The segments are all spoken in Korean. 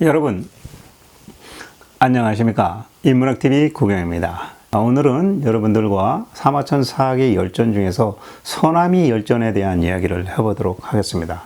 여러분 안녕하십니까? 인문학TV 구경입니다. 오늘은 여러분들과 사마천 사학의 열전 중에서 서남이 열전에 대한 이야기를 해보도록 하겠습니다.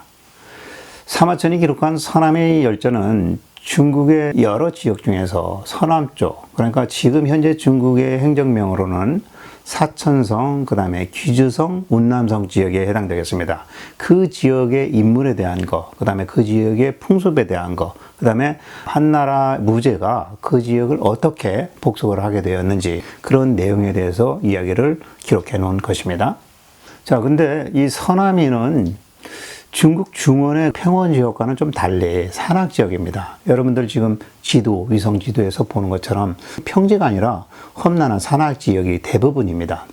사마천이 기록한 서남의 열전은 중국의 여러 지역 중에서 서남 쪽, 그러니까 지금 현재 중국의 행정명으로는 사천성, 그 다음에 귀주성, 운남성 지역에 해당되겠습니다. 그 지역의 인물에 대한 것, 그 다음에 그 지역의 풍습에 대한 것, 그 다음에 한나라 무제가 그 지역을 어떻게 복속을 하게 되었는지 그런 내용에 대해서 이야기를 기록해 놓은 것입니다. 자, 근데 이 서남이는 중국 중원의 평원 지역과는 좀 달리 산악 지역입니다. 여러분들 지금 지도, 위성 지도에서 보는 것처럼 평지가 아니라 험난한 산악 지역이 대부분입니다.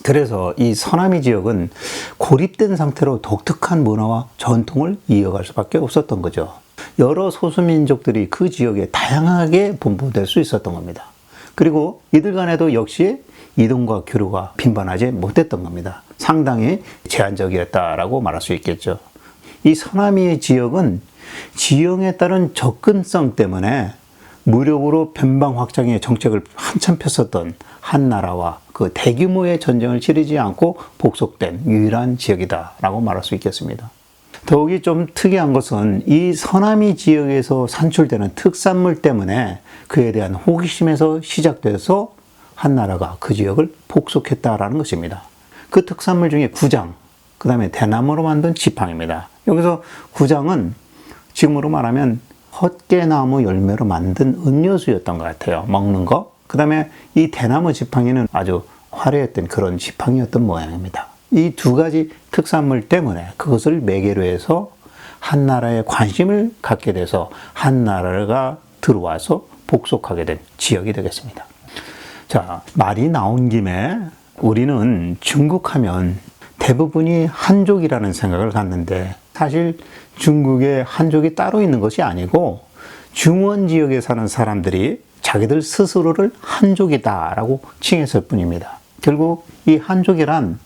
그래서 이 서남이 지역은 고립된 상태로 독특한 문화와 전통을 이어갈 수밖에 없었던 거죠. 여러 소수민족들이 그 지역에 다양하게 분포될 수 있었던 겁니다. 그리고 이들 간에도 역시 이동과 교류가 빈번하지 못했던 겁니다. 상당히 제한적이었다라고 말할 수 있겠죠. 이 서남이 지역은 지형에 따른 접근성 때문에 무력으로 변방 확장의 정책을 한참 폈었던 한나라와 그 대규모의 전쟁을 치르지 않고 복속된 유일한 지역이다라고 말할 수 있겠습니다. 더욱이 좀 특이한 것은 이 서남이 지역에서 산출되는 특산물 때문에 그에 대한 호기심에서 시작돼서 한나라가 그 지역을 복속했다라는 것입니다. 그 특산물 중에 구장, 그 다음에 대나무로 만든 지팡입니다. 여기서 구장은 지금으로 말하면 헛개나무 열매로 만든 음료수였던 것 같아요. 먹는 거. 그 다음에 이 대나무 지팡이는 아주 화려했던 그런 지팡이였던 모양입니다. 이 두 가지 특산물 때문에 그것을 매개로 해서 한나라에 관심을 갖게 돼서 한나라가 들어와서 복속하게 된 지역이 되겠습니다. 자, 말이 나온 김에 우리는 중국 하면 대부분이 한족이라는 생각을 갖는데 사실 중국에 한족이 따로 있는 것이 아니고 중원 지역에 사는 사람들이 자기들 스스로를 한족이다라고 칭했을 뿐입니다. 결국 이 한족이란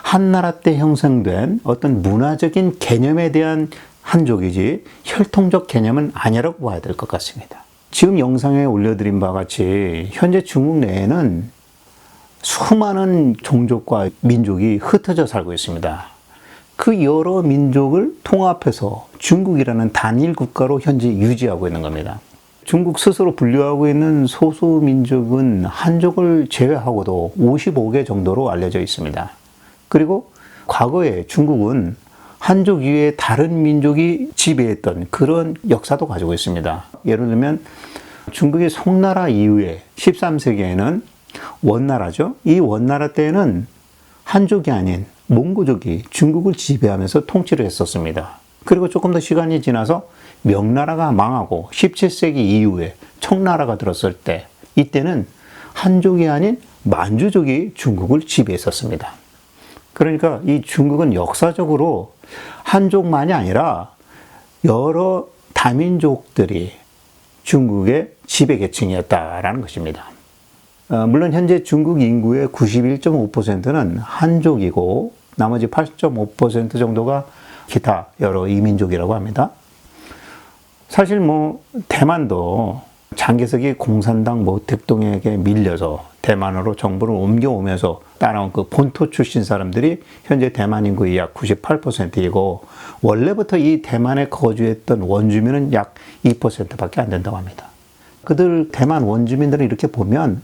한나라 때 형성된 어떤 문화적인 개념에 대한 한족이지 혈통적 개념은 아니라고 봐야 될 것 같습니다. 지금 영상에 올려드린 바와 같이 현재 중국 내에는 수많은 종족과 민족이 흩어져 살고 있습니다. 그 여러 민족을 통합해서 중국이라는 단일 국가로 현재 유지하고 있는 겁니다. 중국 스스로 분류하고 있는 소수민족은 한족을 제외하고도 55개 정도로 알려져 있습니다. 그리고 과거에 중국은 한족 이외에 다른 민족이 지배했던 그런 역사도 가지고 있습니다. 예를 들면 중국의 송나라 이후에 13세기에는 원나라죠. 이 원나라 때에는 한족이 아닌 몽고족이 중국을 지배하면서 통치를 했었습니다. 그리고 조금 더 시간이 지나서 명나라가 망하고 17세기 이후에 청나라가 들었을 때 이때는 한족이 아닌 만주족이 중국을 지배했었습니다. 그러니까 이 중국은 역사적으로 한족만이 아니라 여러 다민족들이 중국의 지배 계층이었다라는 것입니다. 물론 현재 중국 인구의 91.5%는 한족이고 나머지 8.5% 정도가 기타 여러 이민족이라고 합니다. 사실 대만도 장개석이 공산당 모택동에게 밀려서 대만으로 정부를 옮겨오면서 따라온 그 본토 출신 사람들이 현재 대만 인구의 약 98%이고 원래부터 이 대만에 거주했던 원주민은 약 2%밖에 안 된다고 합니다. 그들 대만 원주민들을 이렇게 보면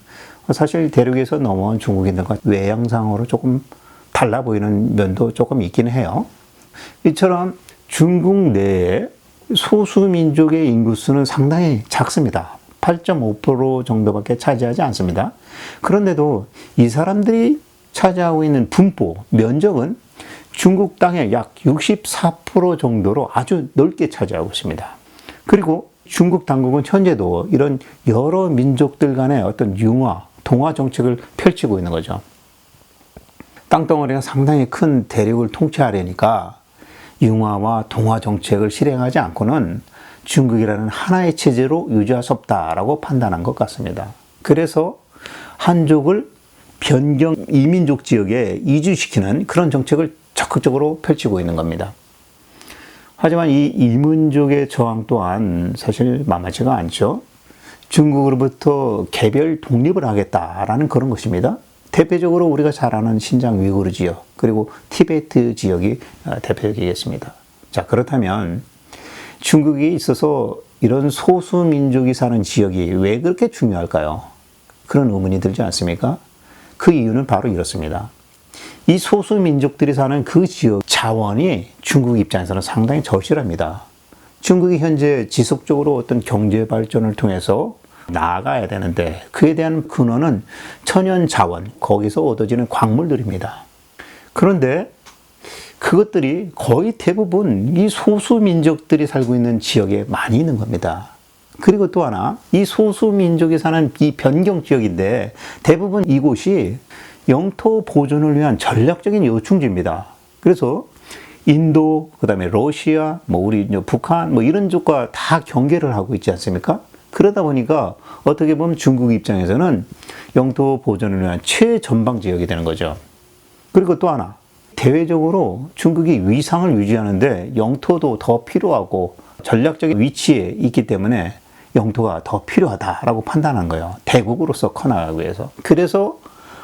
사실 대륙에서 넘어온 중국인들과 외양상으로 조금 달라 보이는 면도 조금 있긴 해요. 이처럼 중국 내에 소수민족의 인구수는 상당히 작습니다. 8.5% 정도밖에 차지하지 않습니다. 그런데도 이 사람들이 차지하고 있는 분포, 면적은 중국 땅의 약 64% 정도로 아주 넓게 차지하고 있습니다. 그리고 중국 당국은 현재도 이런 여러 민족들 간의 어떤 융화, 동화 정책을 펼치고 있는 거죠. 땅덩어리가 상당히 큰 대륙을 통치하려니까 융화와 동화 정책을 실행하지 않고는 중국이라는 하나의 체제로 유지할 수 없다라고 판단한 것 같습니다. 그래서 한족을 변경 이민족 지역에 이주시키는 그런 정책을 적극적으로 펼치고 있는 겁니다. 하지만 이 이민족의 저항 또한 사실 만만치가 않죠. 중국으로부터 개별 독립을 하겠다라는 그런 것입니다. 대표적으로 우리가 잘 아는 신장 위구르 지역, 그리고 티베트 지역이 대표적이겠습니다. 자, 그렇다면 중국에 있어서 이런 소수민족이 사는 지역이 왜 그렇게 중요할까요? 그런 의문이 들지 않습니까? 그 이유는 바로 이렇습니다. 이 소수민족들이 사는 그 지역 자원이 중국 입장에서는 상당히 절실합니다. 중국이 현재 지속적으로 어떤 경제 발전을 통해서 나아가야 되는데 그에 대한 근원은 천연 자원, 거기서 얻어지는 광물들입니다. 그런데 그것들이 거의 대부분 이 소수민족들이 살고 있는 지역에 많이 있는 겁니다. 그리고 또 하나, 이 소수민족이 사는 이 변경 지역인데 대부분 이곳이 영토 보존을 위한 전략적인 요충지입니다. 그래서 인도, 그 다음에 러시아, 우리 북한, 이런 쪽과 다 경계를 하고 있지 않습니까? 그러다 보니까 어떻게 보면 중국 입장에서는 영토 보존을 위한 최전방 지역이 되는 거죠. 그리고 또 하나, 대외적으로 중국이 위상을 유지하는데 영토도 더 필요하고 전략적인 위치에 있기 때문에 영토가 더 필요하다라고 판단한 거예요. 대국으로서 커나가기 위해서. 그래서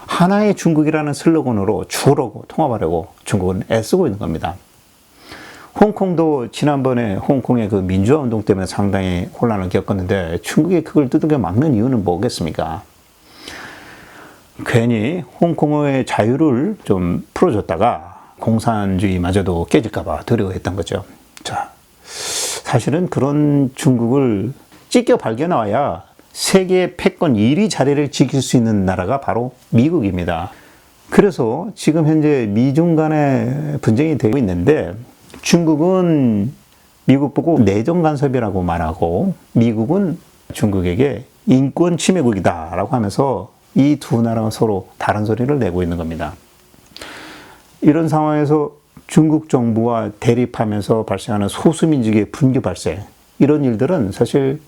하나의 중국이라는 슬로건으로 주로고 통합하려고 중국은 애쓰고 있는 겁니다. 홍콩도 지난번에 홍콩의 그 민주화 운동 때문에 상당히 혼란을 겪었는데 중국이 그걸 두들겨 막는 이유는 뭐겠습니까? 괜히 홍콩의 자유를 좀 풀어줬다가 공산주의마저도 깨질까봐 두려워했던 거죠. 자, 사실은 그런 중국을 찢겨 발견해와야 세계 패권 1위 자리를 지킬 수 있는 나라가 바로 미국입니다. 그래서 지금 현재 미중 간의 분쟁이 되고 있는데 중국은 미국 보고 내정 간섭이라고 말하고 미국은 중국에게 인권 침해국이다라고 하면서 이 두 나라가 서로 다른 소리를 내고 있는 겁니다. 이런 상황에서 중국 정부와 대립하면서 발생하는 소수민족의 분규 발생, 이런 일들은 사실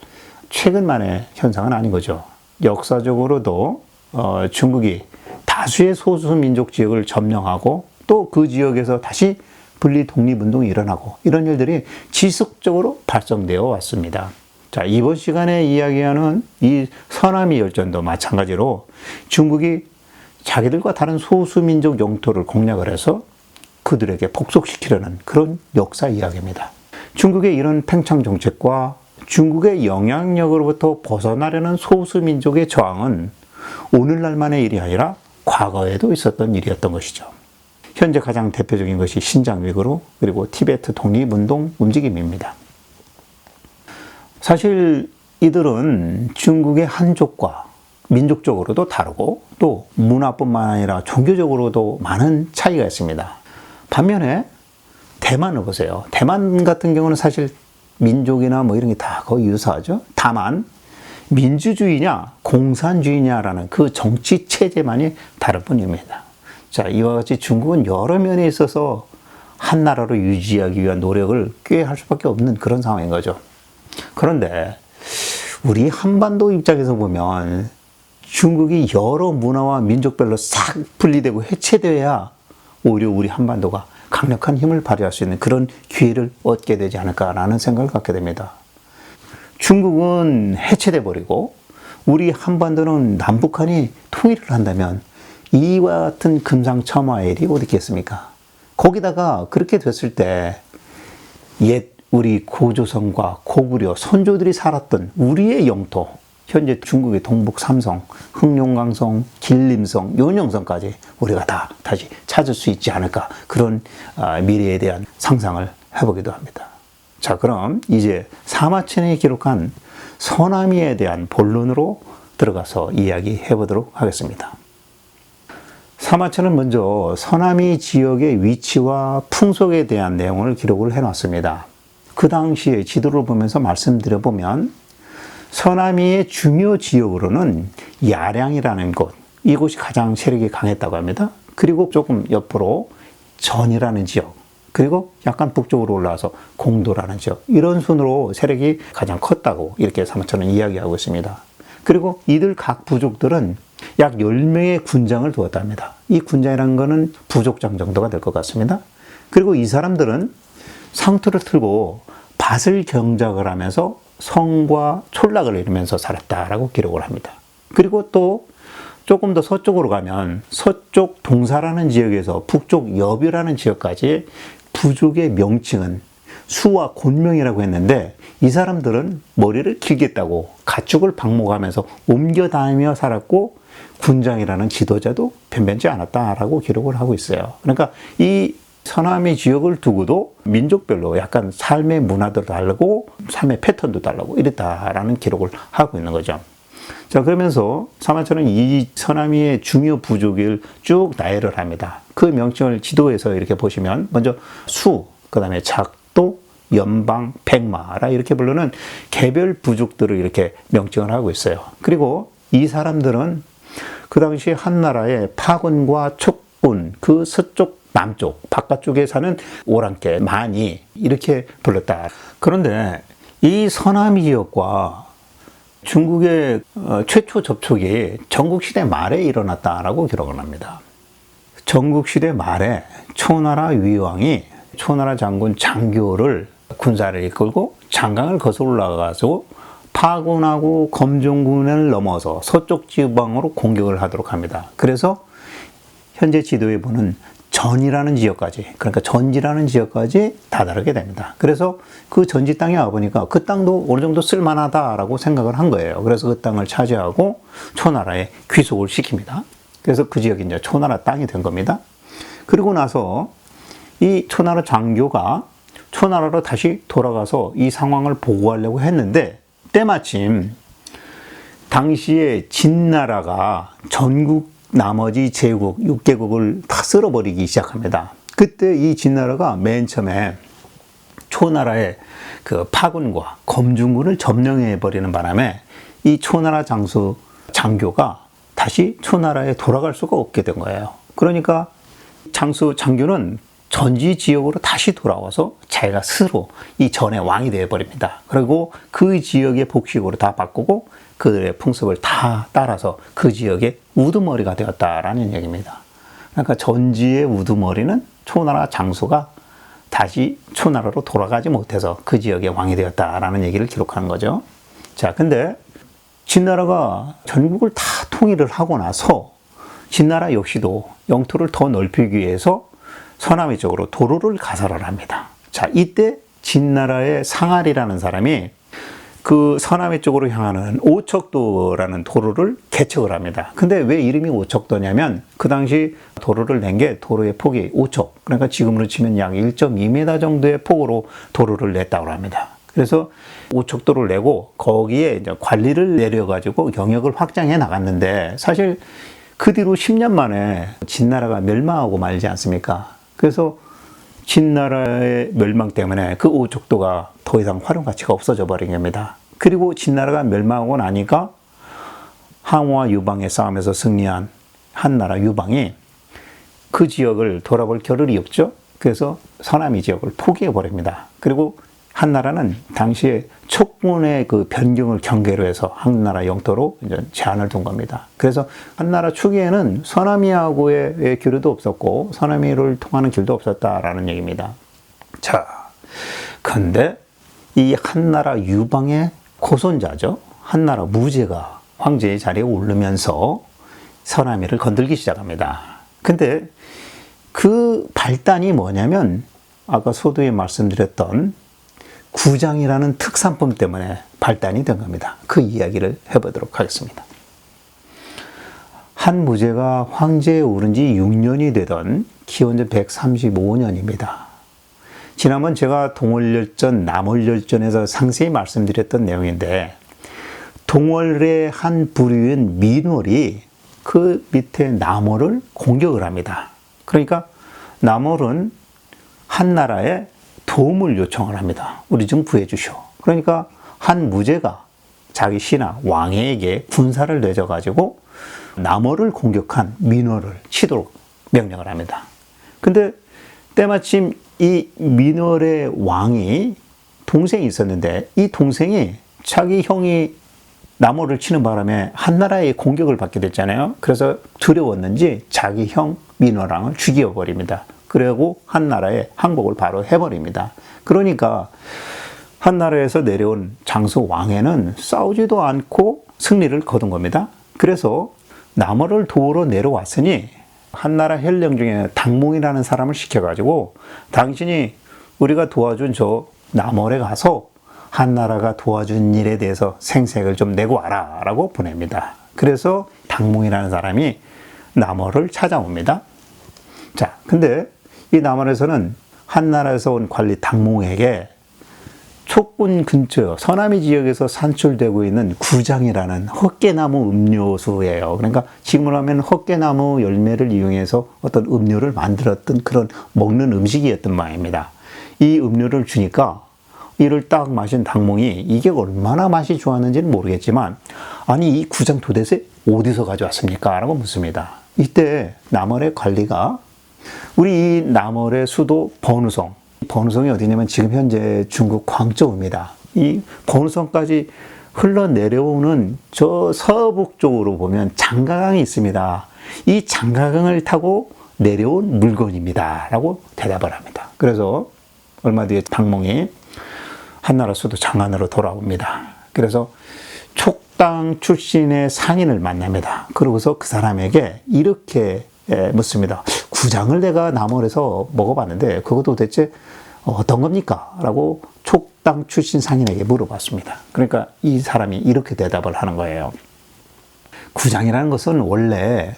최근만의 현상은 아닌 거죠. 역사적으로도 중국이 다수의 소수민족 지역을 점령하고 또 그 지역에서 다시 분리 독립운동이 일어나고 이런 일들이 지속적으로 발생되어 왔습니다. 자, 이번 시간에 이야기하는 이 서남이 열전도 마찬가지로 중국이 자기들과 다른 소수민족 영토를 공략을 해서 그들에게 복속시키려는 그런 역사 이야기입니다. 중국의 이런 팽창 정책과 중국의 영향력으로부터 벗어나려는 소수민족의 저항은 오늘날만의 일이 아니라 과거에도 있었던 일이었던 것이죠. 현재 가장 대표적인 것이 신장 위구르 그리고 티베트 독립운동 움직임입니다. 사실 이들은 중국의 한족과 민족적으로도 다르고 또 문화뿐만 아니라 종교적으로도 많은 차이가 있습니다. 반면에 대만을 보세요. 대만 같은 경우는 사실 민족이나 이런 게 다 거의 유사하죠. 다만 민주주의냐 공산주의냐라는 그 정치 체제만이 다를 뿐입니다. 자, 이와 같이 중국은 여러 면에 있어서 한 나라로 유지하기 위한 노력을 꽤 할 수밖에 없는 그런 상황인 거죠. 그런데 우리 한반도 입장에서 보면 중국이 여러 문화와 민족별로 싹 분리되고 해체돼야 오히려 우리 한반도가 강력한 힘을 발휘할 수 있는 그런 기회를 얻게 되지 않을까라는 생각을 갖게 됩니다. 중국은 해체돼 버리고 우리 한반도는 남북한이 통일을 한다면 이와 같은 금상첨화의 일이 어디 있겠습니까? 거기다가 그렇게 됐을 때 옛 우리 고조선과 고구려 선조들이 살았던 우리의 영토, 현재 중국의 동북 삼성, 흑룡강성, 길림성, 요령성까지 우리가 다 다시 찾을 수 있지 않을까, 그런 미래에 대한 상상을 해보기도 합니다. 자, 그럼 이제 사마천이 기록한 서남이에 대한 본론으로 들어가서 이야기해 보도록 하겠습니다. 사마천은 먼저 서남이 지역의 위치와 풍속에 대한 내용을 기록을 해놨습니다. 그 당시에 지도를 보면서 말씀드려보면 서남이의 중요 지역으로는 야량이라는 곳, 이곳이 가장 세력이 강했다고 합니다. 그리고 조금 옆으로 전이라는 지역, 그리고 약간 북쪽으로 올라와서 공도라는 지역, 이런 순으로 세력이 가장 컸다고 이렇게 사마천은 이야기하고 있습니다. 그리고 이들 각 부족들은 약 10명의 군장을 두었답니다. 이 군장이라는 것은 부족장 정도가 될 것 같습니다. 그리고 이 사람들은 상투를 틀고 밭을 경작을 하면서 성과 촌락을 이루면서 살았다라고 기록을 합니다. 그리고 또 조금 더 서쪽으로 가면 서쪽 동사라는 지역에서 북쪽 여비라는 지역까지 부족의 명칭은 수와 곤명이라고 했는데, 이 사람들은 머리를 길게 따고 가축을 방목하면서 옮겨 다니며 살았고 군장이라는 지도자도 변변치 않았다라고 기록을 하고 있어요. 그러니까 이 서남의 지역을 두고도 민족별로 약간 삶의 문화도 다르고 삶의 패턴도 다르고 이랬다라는 기록을 하고 있는 거죠. 자, 그러면서 사마천은 이 서남이의 중요 부족을 쭉 나열을 합니다. 그 명칭을 지도에서 이렇게 보시면 먼저 수, 그 다음에 작도, 연방, 백마라 이렇게 부르는 개별 부족들을 이렇게 명칭을 하고 있어요. 그리고 이 사람들은 그 당시 한나라의 파군과 촉군, 그 서쪽 남쪽 바깥쪽에 사는 오랑캐 많이 이렇게 불렀다. 그런데 이 서남이 지역과 중국의 최초 접촉이 전국시대 말에 일어났다라고 기록을 합니다. 전국시대 말에 초나라 위왕이 초나라 장군 장교를 군사를 이끌고 장강을 거슬러 올라가서 파군하고 검정군을 넘어서 서쪽 지방으로 공격을 하도록 합니다. 그래서 현재 지도에 보는 전이라는 지역까지, 그러니까 전지라는 지역까지 다다르게 됩니다. 그래서 그 전지 땅에 와보니까 그 땅도 어느 정도 쓸만하다라고 생각을 한 거예요. 그래서 그 땅을 차지하고 초나라에 귀속을 시킵니다. 그래서 그 지역이 이제 초나라 땅이 된 겁니다. 그리고 나서 이 초나라 장교가 초나라로 다시 돌아가서 이 상황을 보고하려고 했는데, 때마침 당시에 진나라가 전국 나머지 제국 6개국을 다 쓸어버리기 시작합니다. 그때 이 진나라가 맨 처음에 초나라의 그 파군과 검중군을 점령해 버리는 바람에 이 초나라 장교가 다시 초나라에 돌아갈 수가 없게 된 거예요. 그러니까 장교는 전지 지역으로 다시 돌아와서 자기가 스스로 이 전의 왕이 되어버립니다. 그리고 그 지역의 복식으로 다 바꾸고 그들의 풍습을 다 따라서 그 지역의 우두머리가 되었다라는 얘기입니다. 그러니까 전지의 우두머리는 초나라 장수가 다시 초나라로 돌아가지 못해서 그 지역의 왕이 되었다라는 얘기를 기록하는 거죠. 자, 근데 진나라가 전국을 다 통일을 하고 나서 진나라 역시도 영토를 더 넓히기 위해서 서남위 쪽으로 도로를 가설을 합니다. 자, 이때 진나라의 상알이라는 사람이 그 서남위 쪽으로 향하는 오척도라는 도로를 개척을 합니다. 근데 왜 이름이 오척도냐면 그 당시 도로를 낸 게 도로의 폭이 5척, 그러니까 지금으로 치면 약 1.2m 정도의 폭으로 도로를 냈다고 합니다. 그래서 오척도를 내고 거기에 이제 관리를 내려가지고 영역을 확장해 나갔는데, 사실 그 뒤로 10년 만에 진나라가 멸망하고 말지 않습니까? 그래서 진나라의 멸망 때문에 그 오척도가 더 이상 활용 가치가 없어져 버린 겁니다. 그리고 진나라가 멸망하고 나니까 항우와 유방의 싸움에서 승리한 한나라 유방이 그 지역을 돌아볼 겨를이 없죠. 그래서 서남이 지역을 포기해 버립니다. 그리고 한나라는 당시에 촉군의 그 변경을 경계로 해서 한나라 영토로 이제 제한을 둔 겁니다. 그래서 한나라 초기에는 서남이하고의 교류도 없었고 서남이를 통하는 길도 없었다라는 얘기입니다. 자, 근데 이 한나라 유방의 고손자죠. 한나라 무제가 황제의 자리에 오르면서 서남이를 건들기 시작합니다. 근데 그 발단이 뭐냐면 아까 소두에 말씀드렸던 구장이라는 특산품 때문에 발단이 된 겁니다. 그 이야기를 해보도록 하겠습니다. 한 무제가 황제에 오른 지 6년이 되던 기원전 135년입니다. 지난번 제가 동월열전, 남월열전에서 상세히 말씀드렸던 내용인데, 동월의 한 부류인 민월이 그 밑에 남월을 공격을 합니다. 그러니까 남월은 한나라에 도움을 요청을 합니다. 우리 좀 구해주시오. 그러니까 한 무제가 자기 신하 왕에게 군사를 내줘가지고 남월을 공격한 민월을 치도록 명령을 합니다. 근데 때마침 이 민월의 왕이 동생이 있었는데, 이 동생이 자기 형이 남월을 치는 바람에 한나라의 공격을 받게 됐잖아요. 그래서 두려웠는지 자기 형 민월왕을 죽여버립니다. 그리고 한나라에 항복을 바로 해버립니다. 그러니까 한나라에서 내려온 장수 왕에는 싸우지도 않고 승리를 거둔 겁니다. 그래서 남어를 도우러 내려왔으니 한나라 혈령 중에 당몽이라는 사람을 시켜가지고 당신이 우리가 도와준 저 남월에 가서 한나라가 도와준 일에 대해서 생색을 좀 내고 와라 라고 보냅니다. 그래서 당몽이라는 사람이 남월을 찾아옵니다. 자, 근데 이 남월에서는 한나라에서 온 관리 당몽에게 촉군 근처 서남이 지역에서 산출되고 있는 구장이라는 헛개나무 음료수예요. 그러니까 지금으로 하면 헛개나무 열매를 이용해서 어떤 음료를 만들었던 그런 먹는 음식이었던 모양입니다. 이 음료를 주니까 이를 딱 마신 당몽이 이게 얼마나 맛이 좋았는지는 모르겠지만 아니 이 구장 도대체 어디서 가져왔습니까? 라고 묻습니다. 이때 남월의 관리가 우리 이 남월의 수도 번우성, 번우성이 어디냐면 지금 현재 중국 광저우입니다. 이 번우성까지 흘러내려오는 저 서북쪽으로 보면 장가강이 있습니다. 이 장가강을 타고 내려온 물건입니다. 라고 대답을 합니다. 그래서 얼마 뒤에 당몽이 한나라 수도 장안으로 돌아옵니다. 그래서 촉당 출신의 상인을 만납니다. 그러고서 그 사람에게 이렇게 묻습니다. 구장을 내가 남월에서 먹어봤는데 그것도 대체 어떤 겁니까? 라고 촉당 출신 상인에게 물어봤습니다. 그러니까 이 사람이 이렇게 대답을 하는 거예요. 구장이라는 것은 원래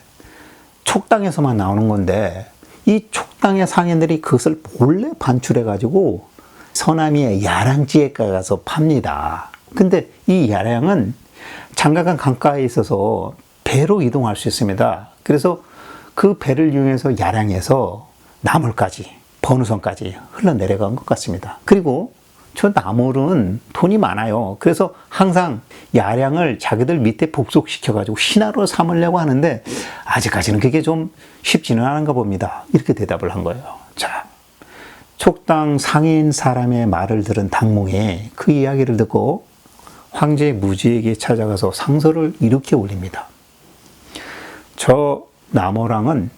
촉당에서만 나오는 건데 이 촉당의 상인들이 그것을 몰래 반출해가지고 서남이의 야량지에 가서 팝니다. 근데 이 야량은 장가강 강가에 있어서 배로 이동할 수 있습니다. 그래서 그 배를 이용해서 야량에서 남월까지, 번우성까지 흘러내려간 것 같습니다. 그리고 저 남월은 돈이 많아요. 그래서 항상 야량을 자기들 밑에 복속시켜가지고 신하로 삼으려고 하는데 아직까지는 그게 좀 쉽지는 않은가 봅니다. 이렇게 대답을 한 거예요. 자, 촉당 상인 사람의 말을 들은 당몽이 그 이야기를 듣고 황제 무지에게 찾아가서 상소를 이렇게 올립니다. 저 남월왕은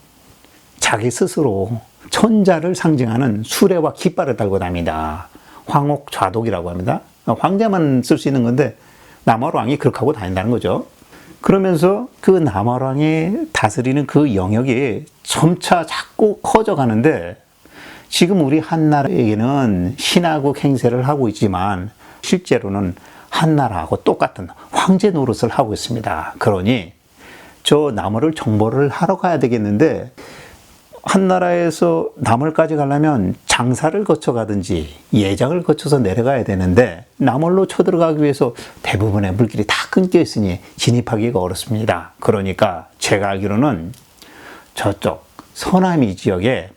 자기 스스로 천자를 상징하는 수레와 깃발을 달고 다닙니다. 황옥좌독이라고 합니다. 황제만 쓸 수 있는 건데 남월왕이 그렇게 하고 다닌다는 거죠. 그러면서 그 남월왕이 다스리는 그 영역이 점차 자꾸 커져가는데 지금 우리 한나라에게는 신하국 행세를 하고 있지만 실제로는 한나라하고 똑같은 황제 노릇을 하고 있습니다. 그러니 저 남월을 정벌을 하러 가야 되겠는데 한나라에서 남월까지 가려면 장사를 거쳐 가든지 예장을 거쳐서 내려가야 되는데 남월로 쳐들어가기 위해서 대부분의 물길이 다 끊겨 있으니 진입하기가 어렵습니다. 그러니까 제가 알기로는 저쪽 서남이 지역에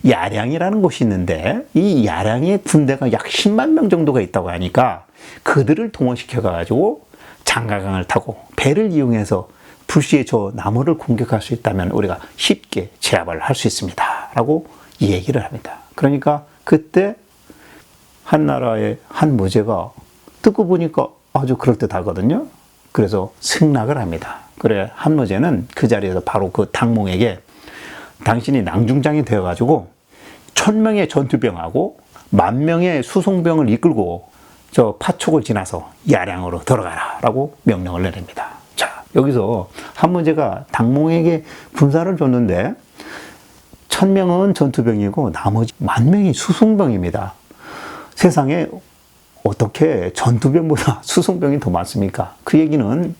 야량이라는 곳이 있는데 이 야량의 군대가 약 10만 명 정도가 있다고 하니까 그들을 동원시켜 가지고 장가강을 타고 배를 이용해서 불시에 저 남월을 공격할 수 있다면 우리가 쉽게 제압을 할 수 있습니다. 라고 이 얘기를 합니다. 그러니까 그때 한나라의 한 무제가 듣고 보니까 아주 그럴듯하거든요. 그래서 승낙을 합니다. 그래 한무제는 그 자리에서 바로 그 당몽에게 당신이 낭중장이 되어가지고 1000명의 전투병하고 10,000명의 수송병을 이끌고 저 파촉을 지나서 야량으로 들어가라 라고 명령을 내립니다. 자, 여기서 한무제가 당몽에게 군사를 줬는데 1000명은 전투병이고 나머지 10,000명이 수송병입니다. 세상에 어떻게 전투병보다 수송병이 더 많습니까? 그 얘기는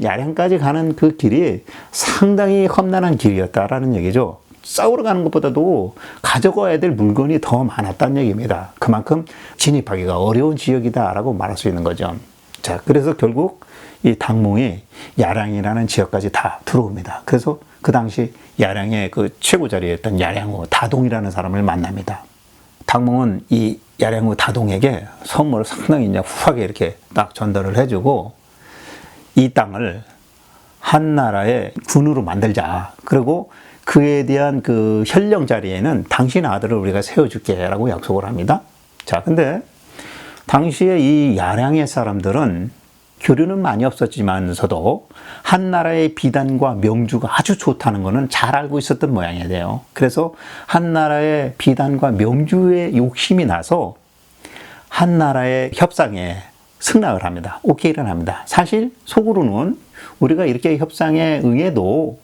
야량까지 가는 그 길이 상당히 험난한 길이었다라는 얘기죠. 싸우러 가는 것보다도 가져가야 될 물건이 더 많았다는 얘기입니다. 그만큼 진입하기가 어려운 지역이다라고 말할 수 있는 거죠. 자, 그래서 결국 이 당몽이 야량이라는 지역까지 다 들어옵니다. 그래서 그 당시 야량의 그 최고 자리였던 야량후 다동이라는 사람을 만납니다. 당몽은 이 야량후 다동에게 선물을 상당히 이제 후하게 이렇게 딱 전달을 해주고 이 땅을 한나라의 군으로 만들자. 그리고 그에 대한 그 현령 자리에는 당신 아들을 우리가 세워줄게 라고 약속을 합니다. 자, 근데 당시에 이 야량의 사람들은 교류는 많이 없었지만서도 한나라의 비단과 명주가 아주 좋다는 것은 잘 알고 있었던 모양이에요. 돼요. 그래서 한나라의 비단과 명주의 욕심이 나서 한나라의 협상에 승낙을 합니다. 오케이를 합니다. 사실 속으로는 우리가 이렇게 협상에 응해도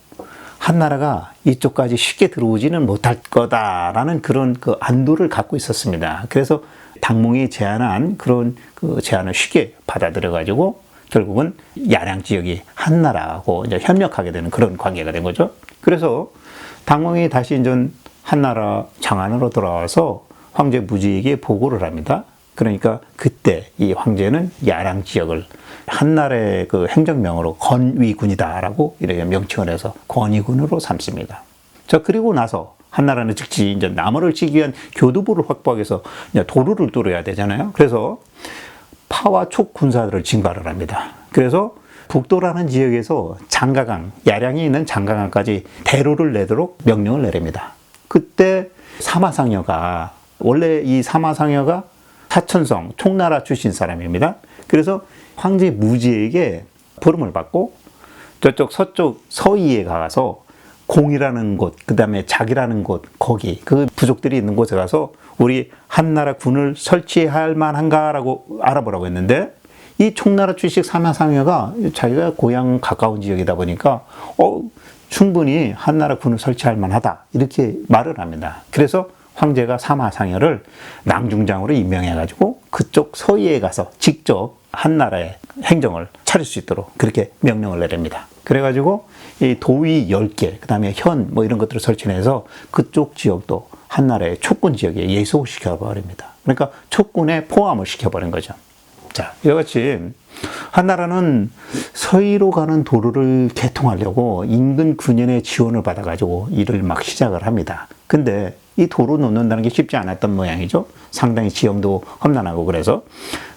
한나라가 이쪽까지 쉽게 들어오지는 못할 거다라는 그런 그 안도를 갖고 있었습니다. 그래서 당몽이 제안한 그런 그 제안을 쉽게 받아들여가지고 결국은 야량 지역이 한나라하고 이제 협력하게 되는 그런 관계가 된 거죠. 그래서 당몽이 다시 이제 한나라 장안으로 돌아와서 황제 무지에게 보고를 합니다. 그러니까 그때 이 황제는 야량 지역을 한나라의 그 행정명으로 건위군이다라고 이렇게 명칭을 해서 건위군으로 삼습니다. 자, 그리고 나서 한나라는 즉시 이제 남원을 치기 위한 교두보를 확보하기 위해서 도로를 뚫어야 되잖아요. 그래서 파와 촉 군사들을 징발을 합니다. 그래서 북도라는 지역에서 장가강, 야량이 있는 장가강까지 대로를 내도록 명령을 내립니다. 그때 사마상여가, 원래 이 사마상여가 사천성 총나라 출신 사람입니다. 그래서 황제 무지에게 부름을 받고 저쪽 서쪽 서위에 가서 공이라는 곳, 그 다음에 작이라는 곳, 거기 그 부족들이 있는 곳에 가서 우리 한나라 군을 설치할 만한가라고 알아보라고 했는데, 이 총나라 출신 사마상여가 자기가 고향 가까운 지역이다 보니까 충분히 한나라 군을 설치할 만하다 이렇게 말을 합니다. 그래서 황제가 사마상여를 낭중장으로 임명해가지고 그쪽 서위에 가서 직접 한나라의 행정을 차릴 수 있도록 그렇게 명령을 내립니다. 그래가지고 이 도위 10개, 그 다음에 현 뭐 이런 것들을 설치해서 그쪽 지역도 한나라의 촉군 지역에 예속시켜버립니다. 그러니까 촉군에 포함을 시켜버린 거죠. 자, 이같이 한나라는 서위로 가는 도로를 개통하려고 인근 군연의 지원을 받아가지고 일을 막 시작을 합니다. 근데 이 도로 놓는다는 게 쉽지 않았던 모양이죠. 상당히 지형도 험난하고 그래서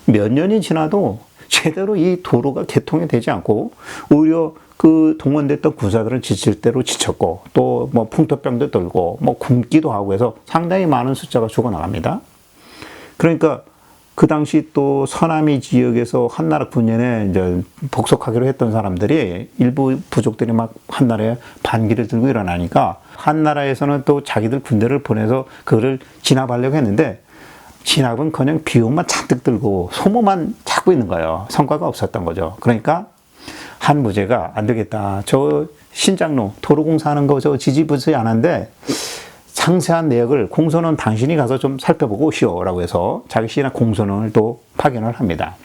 몇 년이 지나도 제대로 이 도로가 개통이 되지 않고 오히려 그 동원됐던 군사들은 지칠 대로 지쳤고 또 뭐 풍토병도 들고 뭐 굶기도 하고 해서 상당히 많은 숫자가 죽어나갑니다. 그러니까 그 당시 또 서남이 지역에서 한나라 군연에 이제 복속하기로 했던 사람들이 일부 부족들이 막 한나라에 반기를 들고 일어나니까 한나라에서는 또 자기들 군대를 보내서 그거를 진압하려고 했는데 진압은커녕 비용만 잔뜩 들고 소모만 찾고 있는 거예요. 성과가 없었던 거죠. 그러니까 한무제가 안 되겠다. 저 신장로 도로공사하는 거 저 지지부지 않은데 상세한 내역을 공선원 당신이 가서 좀 살펴보고 오시오라고 해서 자기 시나 공선원을 또 파견을 합니다.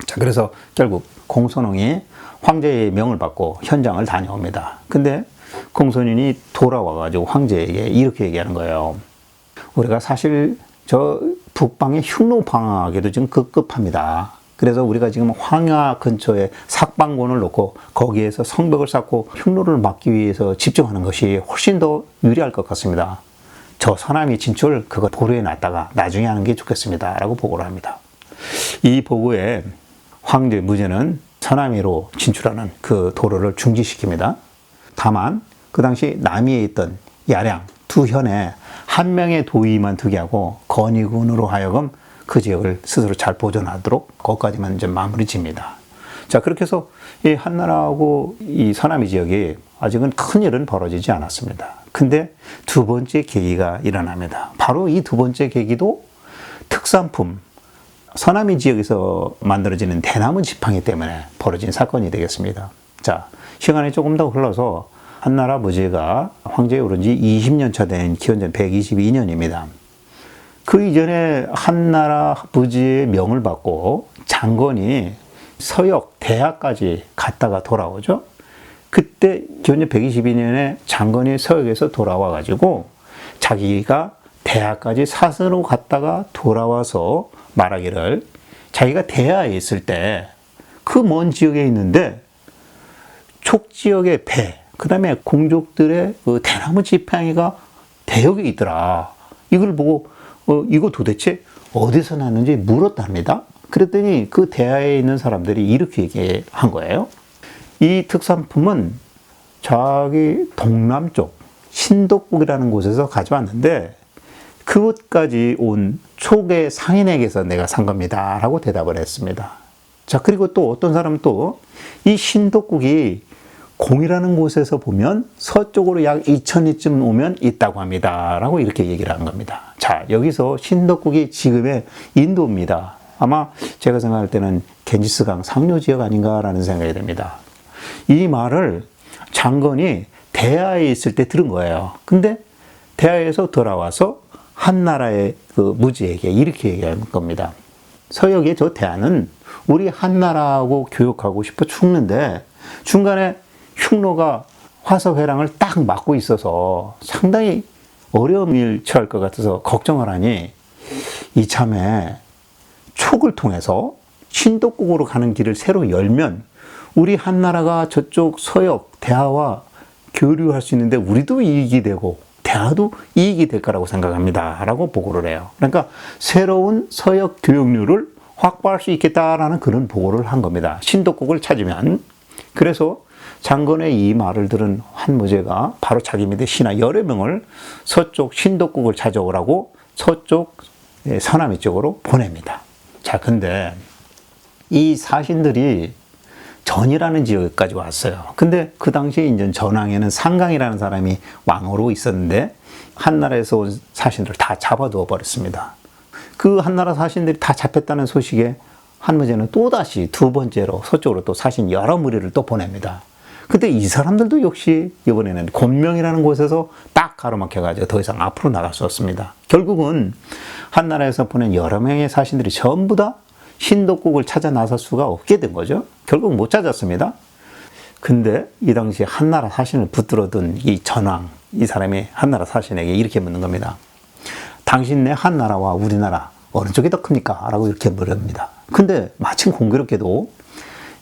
자, 그래서 결국 공선원이 황제의 명을 받고 현장을 다녀옵니다. 근데 공선인이 돌아와가지고 황제에게 이렇게 얘기하는 거예요. 우리가 사실 저 북방의 흉노 방어하기도 지금 급급합니다. 그래서 우리가 지금 황야 근처에 삭방군을 놓고 거기에서 성벽을 쌓고 흉노를 막기 위해서 집중하는 것이 훨씬 더 유리할 것 같습니다. 저 서남이 진출 그거 보류해 놨다가 나중에 하는 게 좋겠습니다. 라고 보고를 합니다. 이 보고에 황제 무제는 서남이로 진출하는 그 도로를 중지시킵니다. 다만 그 당시 남이에 있던 야량 두 현에 한 명의 도의만 두게 하고 건의군으로 하여금 그 지역을 스스로 잘 보존하도록 거기까지만 이제 마무리 집니다. 자, 그렇게 해서 이 한나라하고 이 서남이 지역이 아직은 큰 일은 벌어지지 않았습니다. 근데 두 번째 계기가 일어납니다. 바로 이 두 번째 계기도 특산품, 서남이 지역에서 만들어지는 대나무 지팡이 때문에 벌어진 사건이 되겠습니다. 자, 시간이 조금 더 흘러서 한나라 무제가 황제에 오른 지 20년 차 된 기원전 122년입니다. 그 이전에 한나라 무제의 명을 받고 장건이 서역 대하까지 갔다가 돌아오죠. 그때 기원전 122년에 장건이 서역에서 돌아와가지고 자기가 대하까지 사선으로 갔다가 돌아와서 말하기를 자기가 대하에 있을 때 그 먼 지역에 있는데 촉지역의 배, 그 다음에 공족들의 그 대나무 지팡이가 대역에 있더라. 이걸 보고 이거 도대체 어디서 났는지 물었답니다. 그랬더니 그 대하에 있는 사람들이 이렇게 얘기한 거예요. 이 특산품은 저기 동남쪽 신덕국이라는 곳에서 가져왔는데 그곳까지 온 촉의 상인에게서 내가 산 겁니다. 라고 대답을 했습니다. 자, 그리고 또 어떤 사람은 또 이 신덕국이 공이라는 곳에서 보면 서쪽으로 약 2000리쯤 오면 있다고 합니다. 라고 이렇게 얘기를 한 겁니다. 자, 여기서 신덕국이 지금의 인도입니다. 아마 제가 생각할 때는 겐지스강 상류 지역 아닌가라는 생각이 듭니다. 이 말을 장건이 대하에 있을 때 들은 거예요. 근데 대하에서 돌아와서 한나라의 그 무지에게 이렇게 얘기한 겁니다. 서역의 저 대하는 우리 한나라하고 교역하고 싶어 죽는데 중간에 흉노가 화서회랑을 딱 막고 있어서 상당히 어려운 일 처할 것 같아서 걱정을 하니 이참에 촉을 통해서 신덕국으로 가는 길을 새로 열면 우리 한나라가 저쪽 서역 대하와 교류할 수 있는데 우리도 이익이 되고 대하도 이익이 될 거라고 생각합니다. 라고 보고를 해요. 그러니까 새로운 서역 교역로를 확보할 수 있겠다라는 그런 보고를 한 겁니다. 신덕국을 찾으면. 그래서 장건의 이 말을 들은 한무제가 바로 자기 밑에 신하 여러 명을 서쪽 신덕국을 찾아오라고 서쪽 서남이 쪽으로 보냅니다. 자, 근데 이 사신들이 전이라는 지역까지 왔어요. 근데 그 당시에 이제 전왕에는 상강이라는 사람이 왕으로 있었는데 한나라에서 온 사신들을 다 잡아두어 버렸습니다. 그 한나라 사신들이 다 잡혔다는 소식에 한무제는 또다시 두 번째로 서쪽으로 또 사신 여러 무리를 또 보냅니다. 근데 이 사람들도 역시 이번에는 곤명이라는 곳에서 딱 가로막혀가지고 더 이상 앞으로 나갈 수 없습니다. 결국은 한나라에서 보낸 여러 명의 사신들이 전부 다 신덕국을 찾아 나설 수가 없게 된 거죠. 결국 못 찾았습니다. 근데 이 당시 한나라 사신을 붙들어둔 이 전왕, 이 사람이 한나라 사신에게 이렇게 묻는 겁니다. 당신네 한나라와 우리나라 어느 쪽이 더 큽니까? 라고 이렇게 물습니다. 근데 마침 공교롭게도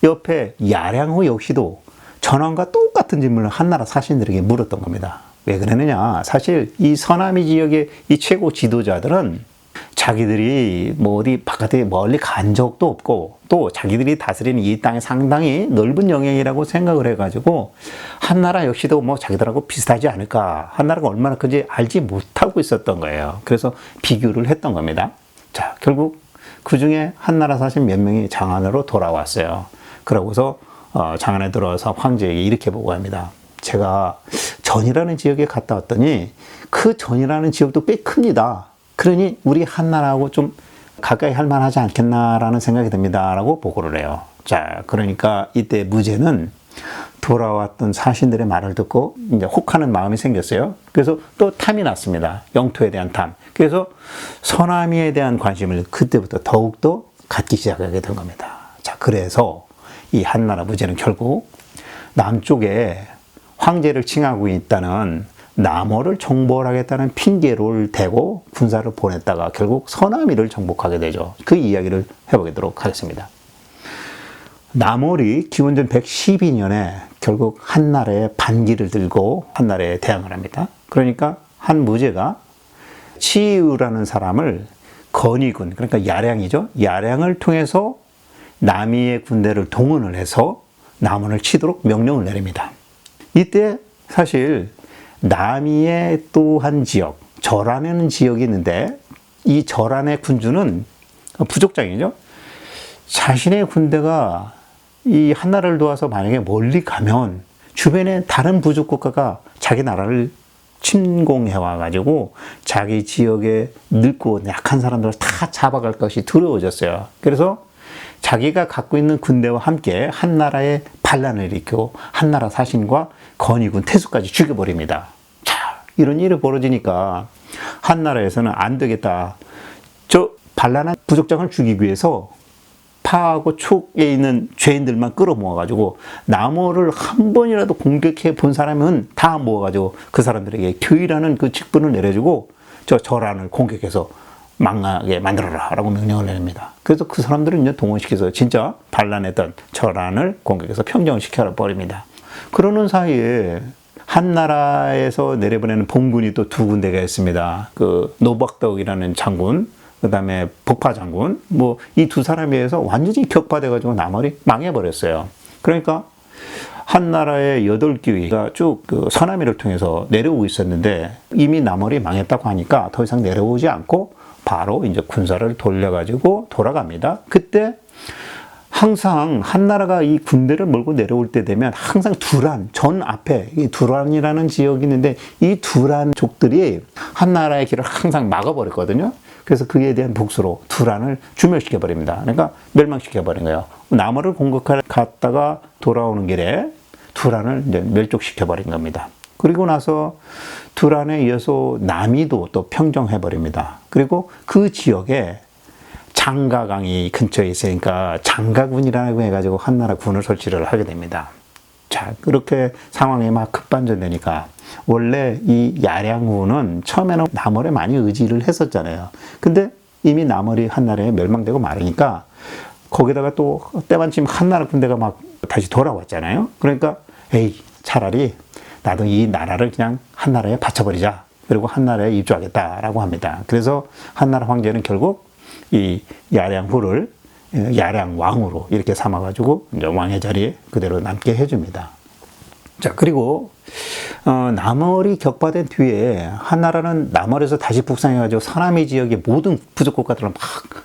옆에 야량호 역시도 전왕과 똑같은 질문을 한나라 사신들에게 물었던 겁니다. 왜 그러느냐? 사실 이 서남이 지역의 이 최고 지도자들은 자기들이 뭐 어디 바깥에 멀리 간 적도 없고 또 자기들이 다스리는 이 땅이 상당히 넓은 영역이라고 생각을 해가지고 한나라 역시도 뭐 자기들하고 비슷하지 않을까, 한나라가 얼마나 큰지 알지 못하고 있었던 거예요. 그래서 비교를 했던 겁니다. 자, 결국 그 중에 한나라 사신 몇 명이 장안으로 돌아왔어요. 그러고서 장안에 들어와서 황제에게 이렇게 보고합니다. 제가 전이라는 지역에 갔다 왔더니 그 전이라는 지역도 꽤 큽니다. 그러니 우리 한나라하고 좀 가까이 할 만하지 않겠나라는 생각이 듭니다. 라고 보고를 해요. 자, 그러니까 이때 무제는 돌아왔던 사신들의 말을 듣고 이제 혹하는 마음이 생겼어요. 그래서 또 탐이 났습니다. 영토에 대한 탐. 그래서 서남이에 대한 관심을 그때부터 더욱더 갖기 시작하게 된 겁니다. 자, 그래서 이 한나라 무제는 결국 남쪽에 황제를 칭하고 있다는 남어를 정벌하겠다는 핑계를 대고 군사를 보냈다가 결국 서남이를 정복하게 되죠. 그 이야기를 해보도록 하겠습니다. 남월이 기원전 112년에 결국 한나라의 반기를 들고 한나라에 대항을 합니다. 그러니까 한무제가 치유라는 사람을 건의군, 그러니까 야량이죠. 야량을 통해서 남이의 군대를 동원을 해서 남원을 치도록 명령을 내립니다. 이때 사실 남이의 또 한 지역, 절안에는 지역이 있는데 이 절안의 군주는 부족장이죠. 자신의 군대가 이 한나라를 도와서 만약에 멀리 가면 주변에 다른 부족 국가가 자기 나라를 침공해 와가지고 자기 지역에 늙고 약한 사람들을 다 잡아갈 것이 두려워졌어요. 그래서 자기가 갖고 있는 군대와 함께 한나라에 반란을 일으키고 한나라 사신과 건의군 태수까지 죽여버립니다. 자, 이런 일이 벌어지니까 한나라에서는 안 되겠다. 저 반란한 부족장을 죽이기 위해서 파하고 촉에 있는 죄인들만 끌어모아가지고 남어를 한 번이라도 공격해 본 사람은 다 모아가지고 그 사람들에게 교의라는 그 직분을 내려주고 저 절안을 공격해서 망하게 만들어라 라고 명령을 내립니다. 그래서 그 사람들을 이제 동원시켜서 진짜 반란했던 절안을 공격해서 평정을 시켜버립니다. 그러는 사이에 한나라에서 내려보내는 봉군이 또 두 군데가 있습니다. 그 노박덕이라는 장군, 그 다음에 복파 장군, 뭐 이 두 사람에 의해서 완전히 격파돼가지고 남월이 망해버렸어요. 그러니까 한나라의 8기가 쭉 그 서남이를 통해서 내려오고 있었는데 이미 남월이 망했다고 하니까 더 이상 내려오지 않고 바로 이제 군사를 돌려가지고 돌아갑니다. 그때 항상 한나라가 이 군대를 몰고 내려올 때 되면 항상 두란, 전 앞에 이 두란이라는 지역이 있는데 이 두란족들이 한나라의 길을 항상 막아버렸거든요. 그래서 그에 대한 복수로 두란을 주멸시켜 버립니다. 그러니까 멸망시켜 버린 거예요. 남어를 공격하러 갔다가 돌아오는 길에 두란을 이제 멸족시켜 버린 겁니다. 그리고 나서 두란에 이어서 남이도 또 평정해 버립니다. 그리고 그 지역에 장가강이 근처에 있으니까 장가군이라고 해가지고 한나라 군을 설치를 하게 됩니다. 자, 그렇게 상황이 막 급반전되니까 원래 이 야량군은 처음에는 남월에 많이 의지를 했었잖아요. 근데 이미 남월이 한나라에 멸망되고 말으니까 거기다가 또 때마침 한나라 군대가 막 다시 돌아왔잖아요. 그러니까 에이, 차라리 나도 이 나라를 그냥 한나라에 바쳐버리자. 그리고 한나라에 입주하겠다라고 합니다. 그래서 한나라 황제는 결국 이 야량후를 야량왕으로 이렇게 삼아가지고 이제 왕의 자리에 그대로 남게 해줍니다. 자, 그리고 남월이 격파된 뒤에 한나라는 남월에서 다시 북상해가지고 서남이 지역의 모든 부족 국가들을 막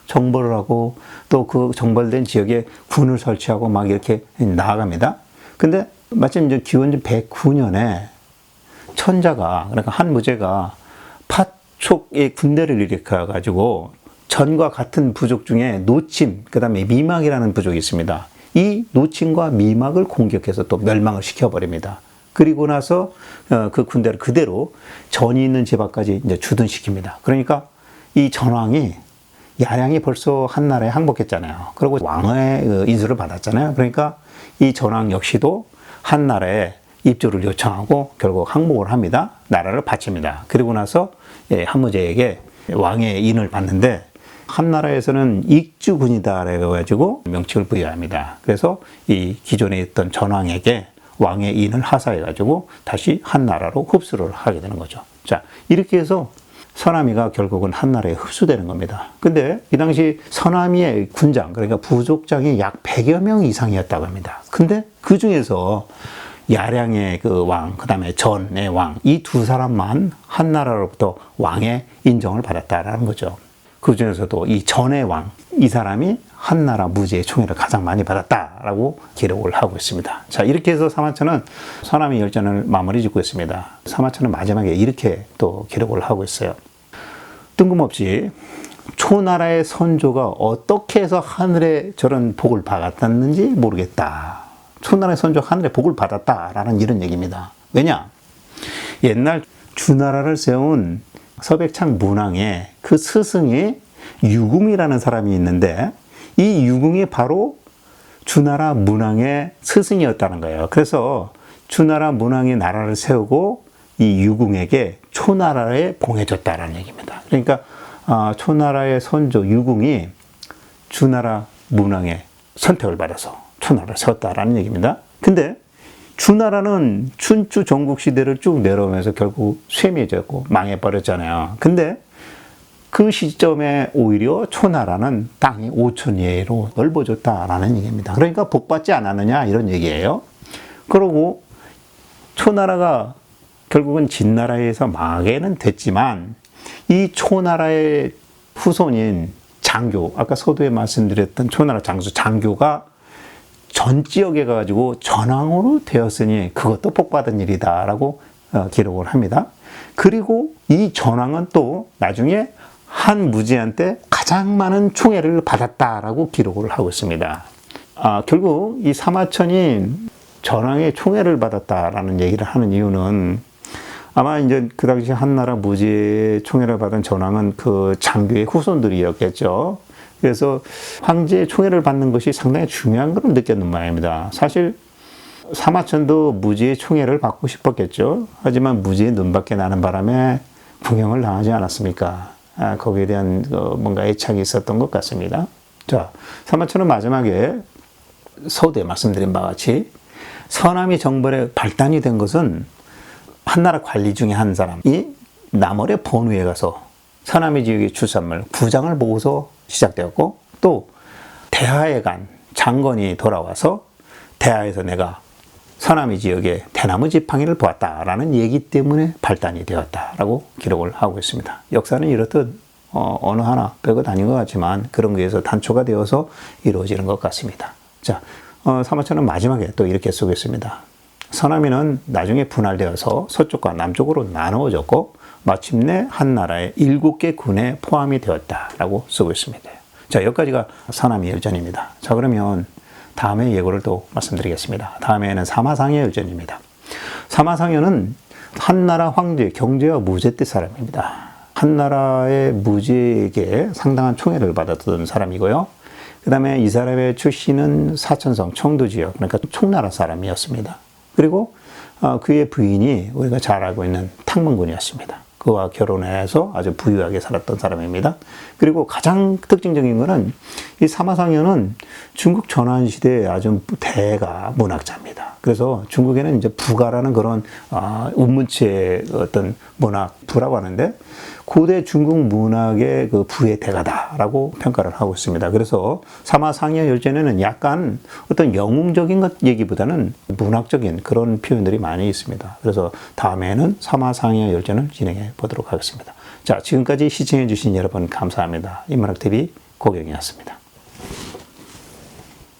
정벌을 하고 또 그 정벌된 지역에 군을 설치하고 막 이렇게 나아갑니다. 근데 마침 이제 기원전 109년에 천자가, 그러니까 한무제가 파촉의 군대를 일으켜가지고 전과 같은 부족 중에 노침, 그 다음에 미막이라는 부족이 있습니다. 이 노침과 미막을 공격해서 또 멸망을 시켜버립니다. 그리고 나서 그 군대를 그대로 전이 있는 지방까지 이제 주둔시킵니다. 그러니까 이 전왕이 야량이 벌써 한나라에 항복했잖아요. 그리고 왕의 인수를 받았잖아요. 그러니까 이 전왕 역시도 한나라에 입주를 요청하고 결국 항복을 합니다. 나라를 바칩니다. 그리고 나서 한무제에게 왕의 인을 받는데 한나라에서는 익주군이다라고 해가지고 명칭을 부여합니다. 그래서 이 기존에 있던 전왕에게 왕의 인을 하사해가지고 다시 한나라로 흡수를 하게 되는 거죠. 자, 이렇게 해서 서남이가 결국은 한나라에 흡수되는 겁니다. 근데 이 당시 서남이의 군장, 그러니까 부족장이 약 100여 명 이상이었다고 합니다. 근데 그 중에서 야량의 그 왕, 그 다음에 전의 왕, 이 두 사람만 한나라로부터 왕의 인정을 받았다라는 거죠. 그 중에서도 이 전의 왕, 이 사람이 한나라 무지의 총애를 가장 많이 받았다라고 기록을 하고 있습니다. 자, 이렇게 해서 사마천은 서남이 열전을 마무리 짓고 있습니다. 사마천은 마지막에 이렇게 또 기록을 하고 있어요. 뜬금없이 초나라의 선조가 어떻게 해서 하늘에 저런 복을 받았는지 모르겠다. 초나라의 선조 하늘에 복을 받았다라는 이런 얘기입니다. 왜냐? 옛날 주나라를 세운 서백창 문왕의 그 스승이 유궁이라는 사람이 있는데 이 유궁이 바로 주나라 문왕의 스승이었다는 거예요. 그래서 주나라 문왕이 나라를 세우고 이 유궁에게 초나라에 봉해줬다라는 얘기입니다. 그러니까 초나라의 선조 유궁이 주나라 문왕의 선택을 받아서 초나라를 세웠다라는 얘기입니다. 근데 주나라는 춘추 전국시대를 쭉 내려오면서 결국 쇠매졌고 망해버렸잖아요. 근데 그 시점에 오히려 초나라는 땅이 5천리로 넓어졌다라는 얘기입니다. 그러니까 복받지 않았느냐 이런 얘기예요. 그러고 초나라가 결국은 진나라에서 망하게는 됐지만 이 초나라의 후손인 장교, 아까 서두에 말씀드렸던 초나라 장수 장교가 전 지역에 가지고 전왕으로 되었으니 그것도 복받은 일이다라고 기록을 합니다. 그리고 이 전왕은 또 나중에 한무제한테 가장 많은 총애를 받았다라고 기록을 하고 있습니다. 결국 이 사마천이 전왕의 총애를 받았다라는 얘기를 하는 이유는 아마 이제 그 당시 한나라 무제의 총애를 받은 전왕은 그 장교의 후손들이었겠죠. 그래서 황제의 총애를 받는 것이 상당히 중요한 걸 느꼈는 모양입니다. 사실 사마천도 무제의 총애를 받고 싶었겠죠. 하지만 무제의 눈밖에 나는 바람에 궁형을 당하지 않았습니까? 거기에 대한 뭔가 애착이 있었던 것 같습니다. 자, 사마천은 마지막에 서두에 말씀드린 바와 같이 서남이 정벌의 발단이 된 것은 한나라 관리 중에 한 사람이 남월의 번우에 가서 서남이 지역의 출산물 구장을 보고서 시작되었고 또 대하에 간 장건이 돌아와서 대하에서 내가 서남이 지역의 대나무 지팡이를 보았다라는 얘기 때문에 발단이 되었다라고 기록을 하고 있습니다. 역사는 이렇듯 어느 하나 별것 아닌 것 같지만 그런 거에서 단초가 되어서 이루어지는 것 같습니다. 자, 사마천은 마지막에 또 이렇게 쓰고 있습니다. 서남이는 나중에 분할되어서 서쪽과 남쪽으로 나누어졌고 마침내 한 나라의 7개 군에 포함이 되었다라고 쓰고 있습니다. 자, 여기까지가 서남이 열전입니다. 자, 그러면 다음에 예고를 또 말씀드리겠습니다. 다음에는 사마상야 열전입니다. 사마상야는 한나라 황제 경제와 무제 때 사람입니다. 한나라의 무제에게 상당한 총애를 받았던 사람이고요. 그 다음에 이 사람의 출신은 사천성 청도 지역, 그러니까 총나라 사람이었습니다. 그리고 그의 부인이 우리가 잘 알고 있는 탕문군이었습니다. 그와 결혼해서 아주 부유하게 살았던 사람입니다. 그리고 가장 특징적인 것은 이 사마상야는 중국 전환시대의 아주 대가 문학자입니다. 그래서 중국에는 이제 부가라는 그런 운문체의 어떤 문학, 부라고 하는데 고대 중국 문학의 그 부의 대가다라고 평가를 하고 있습니다. 그래서 사마상야 열전에는 약간 어떤 영웅적인 것 얘기보다는 문학적인 그런 표현들이 많이 있습니다. 그래서 다음에는 사마상야 열전을 진행해 보도록 하겠습니다. 자, 지금까지 시청해 주신 여러분 감사합니다. 인문학TV 고경이었습니다.